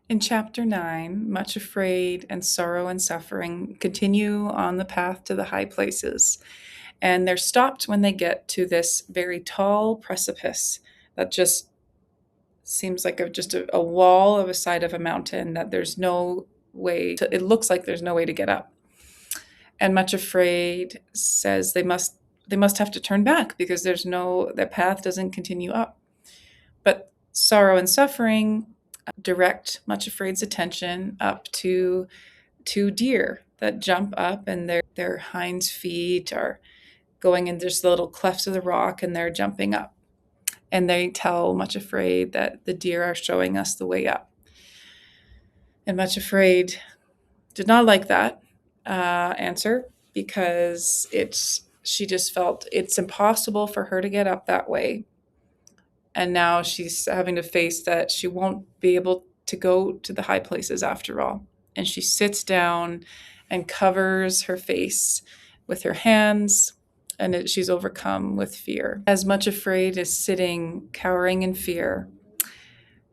In chapter 9, Much Afraid and Sorrow and Suffering continue on the path to the high places, and they're stopped when they get to this very tall precipice that just seems like a wall of a side of a mountain that there's no way to, it looks like there's no way to get up. And Much Afraid says they must have to turn back because their path doesn't continue up. But Sorrow and Suffering direct Much Afraid's attention up to two deer that jump up, and their hinds feet are going in just little clefts of the rock, and they're jumping up. And they tell Much Afraid that the deer are showing us the way up. And Much Afraid did not like that answer because she just felt it's impossible for her to get up that way. And now she's having to face that she won't be able to go to the high places after all. And she sits down and covers her face with her hands, and she's overcome with fear. As Much Afraid is sitting, cowering in fear,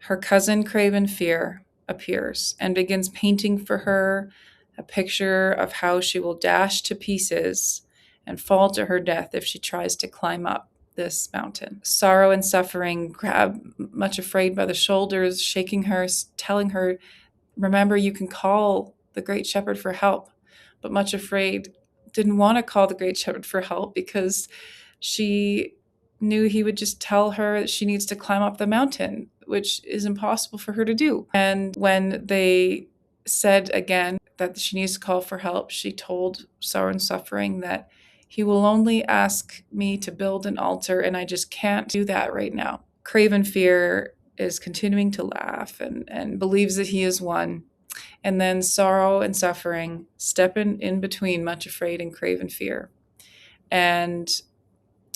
her cousin Craven Fear appears and begins painting for her a picture of how she will dash to pieces and fall to her death if she tries to climb up this mountain. Sorrow and Suffering grab Much Afraid by the shoulders, shaking her, telling her, remember, you can call the Great Shepherd for help. But Much Afraid didn't want to call the Great Shepherd for help because she knew he would just tell her that she needs to climb up the mountain, which is impossible for her to do. And when they said again that she needs to call for help, she told Sorrow and Suffering that he will only ask me to build an altar, and I just can't do that right now. Craven Fear is continuing to laugh and believes that he has won. And then Sorrow and Suffering step in between Much Afraid and Craven Fear. And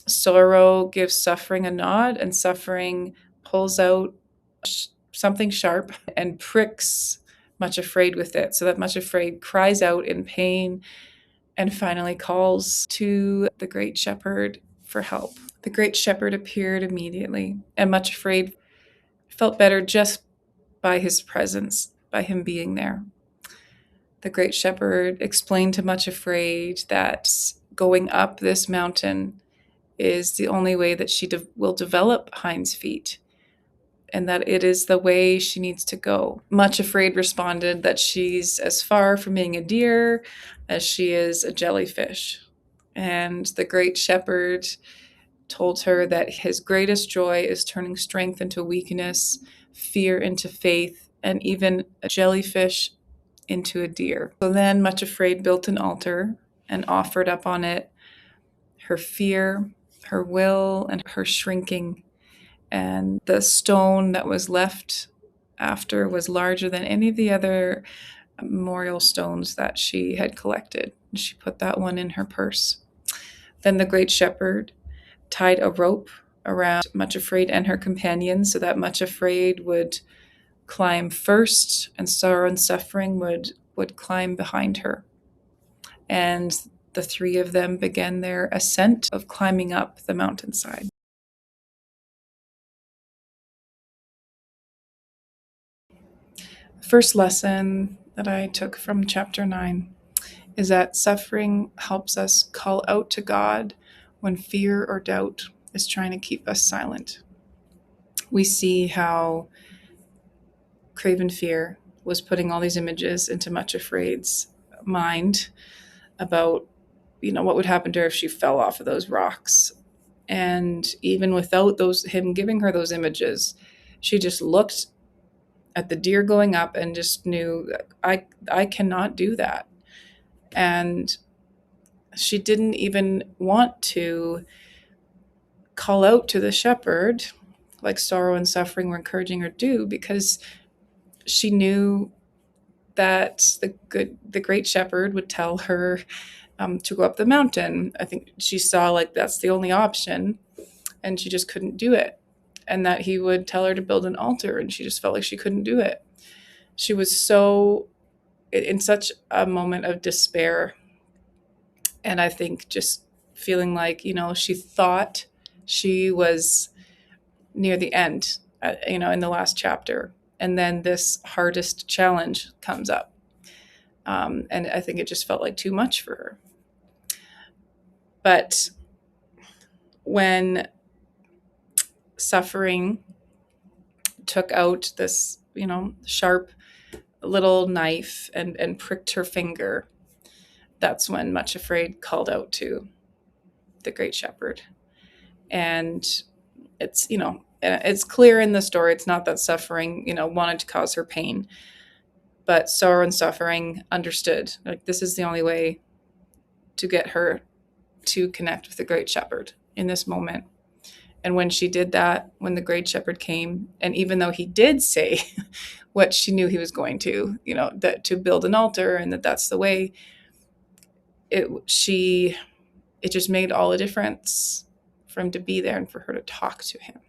Sorrow gives Suffering a nod, and Suffering pulls out something sharp and pricks Much Afraid with it, so that Much Afraid cries out in pain and finally calls to the Great Shepherd for help. The Great Shepherd appeared immediately, and Much Afraid felt better just by his presence, by him being there. The Great Shepherd explained to Much Afraid that going up this mountain is the only way that she will develop Hinds Feet, and that it is the way she needs to go. Much Afraid responded that she's as far from being a deer as she is a jellyfish. And the Great Shepherd told her that his greatest joy is turning strength into weakness, fear into faith, and even a jellyfish into a deer. So then Much Afraid built an altar and offered up on it her fear, her will, and her shrinking. And the stone that was left after was larger than any of the other memorial stones that she had collected. And she put that one in her purse. Then the Great Shepherd tied a rope around Much Afraid and her companions so that Much Afraid would climb first and Sorrow and Suffering would climb behind her. And the three of them began their ascent of climbing up the mountainside. First lesson that I took from chapter 9 is that suffering helps us call out to God when fear or doubt is trying to keep us silent. We see how Craven Fear was putting all these images into Much Afraid's mind about, what would happen to her if she fell off of those rocks. And even without him giving her those images, she just looked at the deer going up and just knew, I cannot do that. And she didn't even want to call out to the shepherd like Sorrow and Suffering were encouraging her to do, because she knew that the Great Shepherd would tell her to go up the mountain. I think she saw like that's the only option, and she just couldn't do it. And that he would tell her to build an altar, and she just felt like she couldn't do it. She was so in such a moment of despair. And I think just feeling like, she thought she was near the end, in the last chapter. And then this hardest challenge comes up. And I think it just felt like too much for her. But when suffering took out this, sharp little knife and pricked her finger, that's when Much Afraid called out to the Great Shepherd. And it's clear in the story, it's not that suffering, wanted to cause her pain, but sorrow and suffering understood, like, this is the only way to get her to connect with the Great Shepherd in this moment. And when she did that, when the Great Shepherd came, and even though he did say what she knew he was going to, that to build an altar and that's the way, it just made all the difference for him to be there and for her to talk to him.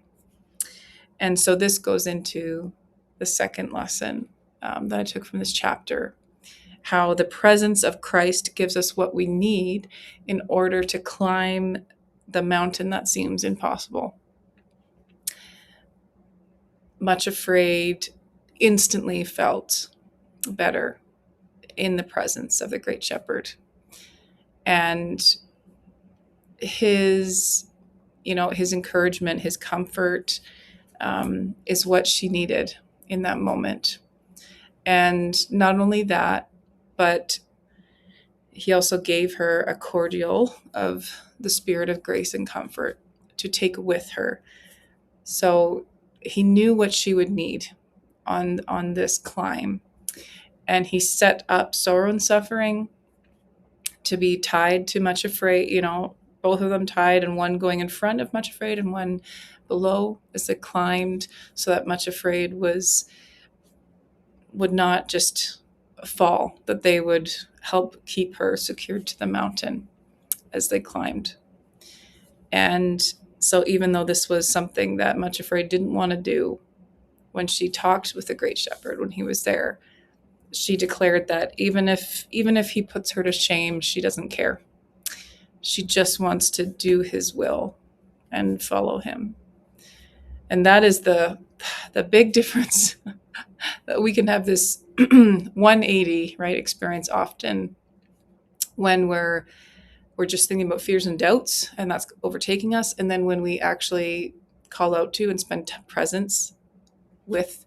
And so this goes into the second lesson that I took from this chapter, how the presence of Christ gives us what we need in order to climb the mountain that seems impossible. Much Afraid instantly felt better in the presence of the Great Shepherd. And his encouragement, his comfort, is what she needed in that moment. And not only that, but he also gave her a cordial of the spirit of grace and comfort to take with her. So he knew what she would need on this climb. And he set up sorrow and suffering to be tied to Much Afraid, both of them tied, and one going in front of Much Afraid and one below as they climbed, so that Much Afraid would not just fall, that they would help keep her secured to the mountain as they climbed. And so even though this was something that Much Afraid didn't want to do, when she talked with the Great Shepherd, when he was there, she declared that even if he puts her to shame, she doesn't care. She just wants to do his will and follow him. And that is the big difference. That we can have this 180, right, experience often when we're just thinking about fears and doubts, and that's overtaking us. And then when we actually call out to and spend presence with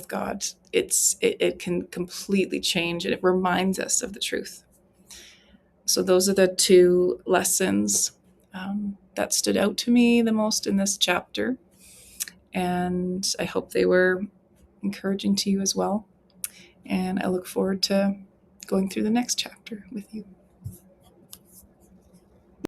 God, it can completely change, and it reminds us of the truth. So those are the two lessons that stood out to me the most in this chapter. And I hope they were encouraging to you as well. And I look forward to going through the next chapter with you.